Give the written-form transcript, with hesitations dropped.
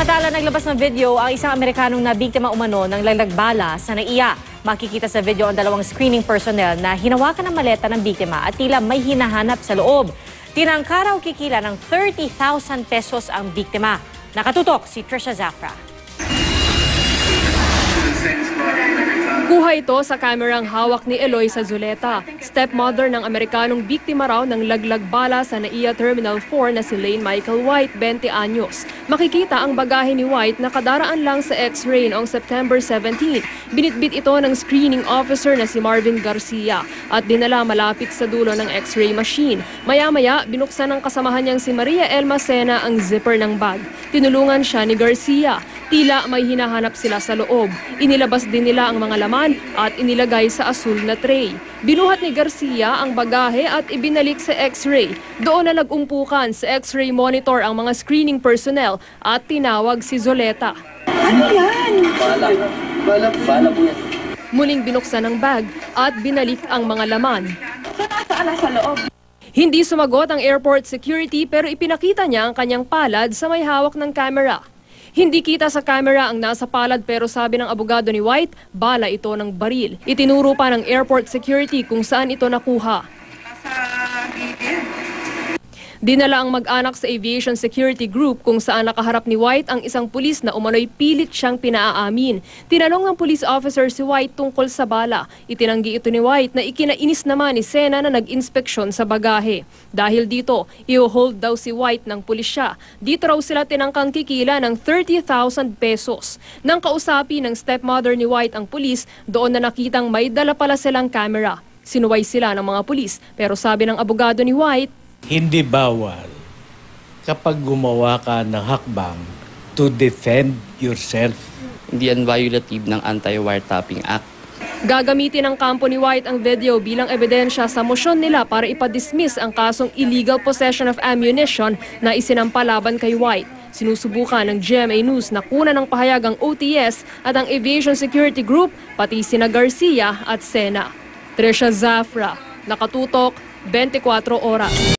Samantala, naglabas ng video ang isang Amerikanong na biktima umano ng laglagbala sa NAIA. Makikita sa video ang dalawang screening personnel na hinawakan ng maleta ng biktima at tila may hinahanap sa loob. Tinangka raw kikila ng 30,000 pesos ang biktima. Nakatutok si Trisha Zafra. Kuha ito sa kamerang hawak ni Eloisa Zuleta, stepmother ng Amerikanong biktima raw ng laglagbala sa NAIA Terminal 4 na si Lane Michael White, 20 anyos. Makikita ang bagahe ni White na kadaraan lang sa X-ray noong September 17. Binitbit ito ng screening officer na si Marvin Garcia at dinala malapit sa dulo ng X-ray machine. Maya-maya, binuksan ng kasamahan niyang si Maria Elma Sena ang zipper ng bag. Tinulungan siya ni Garcia. Tila may hinahanap sila sa loob. Inilabas din nila ang mga laman at inilagay sa asul na tray. Binuhat ni Garcia ang bagahe at ibinalik sa X-ray. Doon na nag-umpukan sa X-ray monitor ang mga screening personnel at tinawag si Zuleta. Ano yan? Bala po yan. Muling binuksan ang bag at binalik ang mga laman. Nasaan sa loob? Hindi sumagot ang airport security pero ipinakita niya ang kanyang palad sa may hawak ng camera. Hindi kita sa camera ang nasa palad pero sabi ng abogado ni White, bala ito ng baril. Itinuro pa ng airport security kung saan ito nakuha. Dinala ang mag-anak sa Aviation Security Group kung saan nakaharap ni White ang isang pulis na umano'y pilit siyang pinaamin. Tinanong ng police officer si White tungkol sa bala. Itinanggi ito ni White na ikinainis naman ni Sena na nag-inspeksyon sa bagahe. Dahil dito, i-hold daw si White ng pulisya. Dito raw sila tinangkang kikila ng 30,000 pesos. Nang kausapi ng stepmother ni White ang pulis, doon na nakitang may dala pala silang camera. Sinuway sila ng mga pulis pero sabi ng abogado ni White, hindi bawal kapag gumawa ka ng hakbang to defend yourself. Hindi yan violative ng Anti-Wiretapping Act. Gagamitin ng kampo ni White ang video bilang ebidensya sa motion nila para ipadismiss ang kasong illegal possession of ammunition na isinampa laban kay White. Sinusubukan ng GMA News na kunan ng pahayag ang OTS at ang Aviation Security Group, pati sina Garcia at Sena. Trisha Zafra, Nakatutok, 24 Oras.